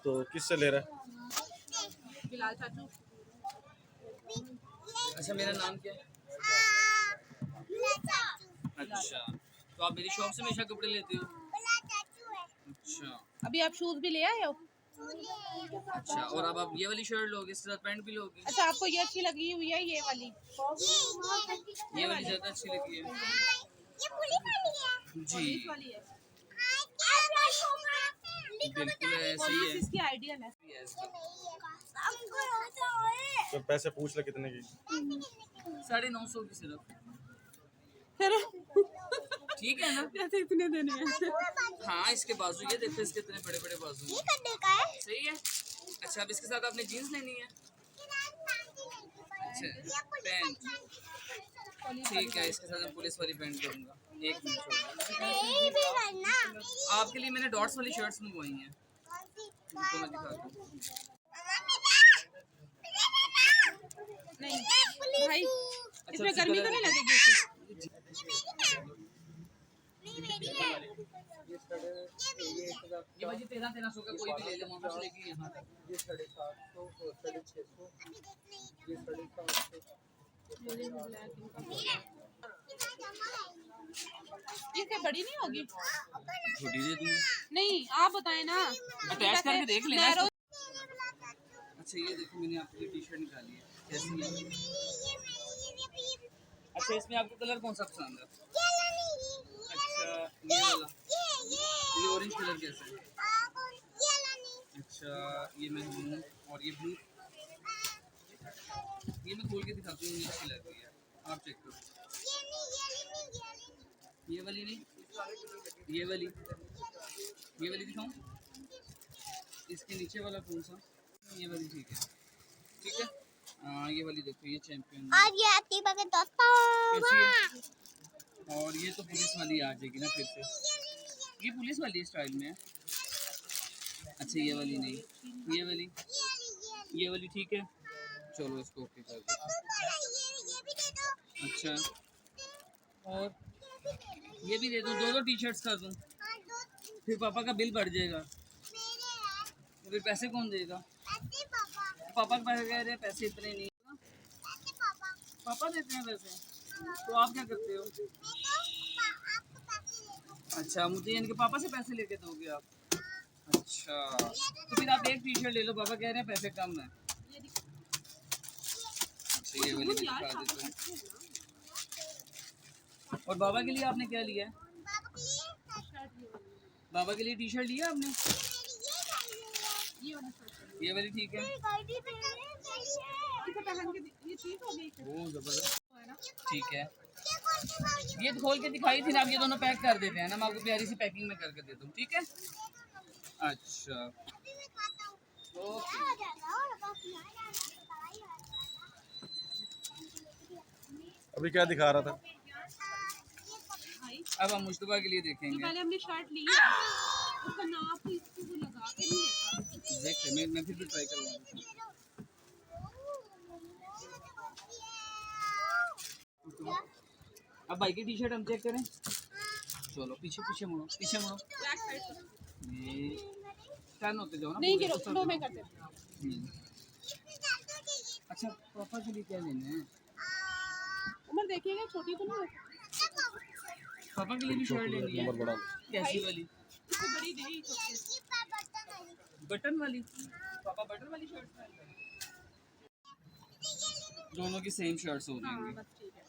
तो किससे ले रहा है? बिलाल चाचू। अच्छा, मेरा नाम क्या है? अच्छा, तो आप मेरी शॉप से हमेशा कपड़े लेते हो? अच्छा अभी आप शूज भी ले आए हो? अच्छा, और अब आप ये वाली शर्ट लोगे, इसके साथ पैंट भी लोगे? अच्छा, आपको ये अच्छी लगी हुई है ये वाली? ये वाली ज़्यादा अच्छी लगी है जी। पुलिस वाली है। बिल्कुल ऐसे ही है। इसकी आइडियल है। Yes, तो पैसे पूछ ले कितने की? 950 की सिर्फ। फिर ठीक है ना? कैसे इतने देने हैं? हाँ, इसके बाजू ये देखो, इसके इतने बड़े बड़े बाजू हैं। सही है। अच्छा, अब इसके साथ आपने जीन्स लेनी है? अच्छा, पैंट ठीक है, इसके साथ मैं पुलिस वाली पैंट करूँगा। एक मिनट आपके लिए मैंने डॉट्स वाली शर्ट्स मंगवाई हैं, तो मैं दिखाता हूँ। नहीं भाई, अच्छा, इसमें उसी गर्मी तो कलर नहीं में। लगेगी? ये भाजी 1300 का कोई भी ले ले, वहाँ से लेके यहाँ तक। ये 750 और 650 ये 750 ये क्या बड़ी नहीं होगी? छोटी दे दूँगा। नहीं, आप बताएं ना। अटैच करके देख लेना। नैरो अच्छा, ये देखो, मैंने आपके लिए टी शर्ट निकाली है, कैसी है? अच्छा, इसमें आपको कलर कौन सा पसंद है? अच्छा, ये वाला, ये ऑरेंज कलर कैसा है? अच्छा, ये मैरून और ये ब्लू। ये मैं खोल के दिखाती हूँ, अच्छी लग रही है, आप चेक करो। ये वाली नहीं, ये वाली दिखाऊं? इसके नीचे वाला कौन सा? ये वाली ठीक है, ठीक है। ये वाली देखो, ये चैंपियन कैसी है? और ये तो पुलिस वाली आ जाएगी ना फिर से, ये पुलिस वाली स्टाइल में है। अच्छा, ये वाली नहीं, ये वाली ठीक है, चलो इसको ओके कर दो। अच्छा, और ये भी दे दूँ, दो टी शर्ट्स कर दूँ? फिर पापा का बिल बढ़ जाएगा, तो फिर पैसे कौन देगा? पापा के पैसे कह रहे हैं, पैसे इतने नहीं। पापा देते हैं पैसे, तो आप क्या करते हो? अच्छा, मुझे इनके पापा से पैसे लेके दोगे आप? अच्छा, तो फिर आप एक टी शर्ट ले लो, पापा कह रहे हैं पैसे कम है। अच्छा, ये वाली दिखा देता हूँ। और बाबा के लिए आपने क्या लिया है? बाबा के लिए टी शर्ट लिया आपने? ये वाली ठीक है। ओह जबरदस्त, ठीक है। ये खोल के दिखाई थी ना, आप ये दोनों पैक कर देते हैं ना, मैं आपको प्यारी सी पैकिंग में करके दे दूँ, ठीक है? अच्छा, ओके। अभी क्या दिखा रहा था? अब हम मुश्तबा के लिए देखेंगे। पहले हमने शर्ट ली है, उसका नाप इसको वो लगा के नहीं देखा। देख मैं फिर भी ट्राई करूँगा। अब भाई की टी शर्ट हम चेक करें, चलो पीछे मुड़ो, बैक साइड पर। ये टर्न होते जाओ ना। नहीं गिरो, दो में करते। अच्छा, पापा के लिए क्या लेना है? उम्र देखिएगा, छोटी तो नहीं है। पापा के लिए भी शर्ट लेनी है, नंबर बड़ा कैसी वाली? इसको बड़ी दे ही छोटी। बटन वाली? पापा बटन वाली शर्ट पहनते हैं। दोनों की सेम शर्ट्स हो हाँ जाएंगी। बस ठीक है।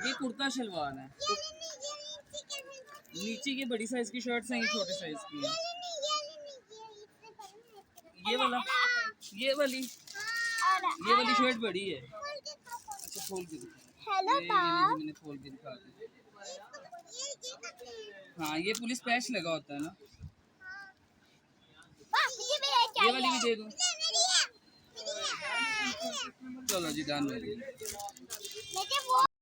ये कुर्ता शलवार है, तो नीचे ये बड़ी साइज की शर्ट्स हैं, ये छोटे साइज की है। ये वाली शर्ट बड़ी है। अच्छा, खोल के दिखा। मैंने खोल के दिखा दी। हाँ, ये पुलिस पैच लगा होता है ना। ये वाली भी दे दूँ? चलो जी, डन हो गई।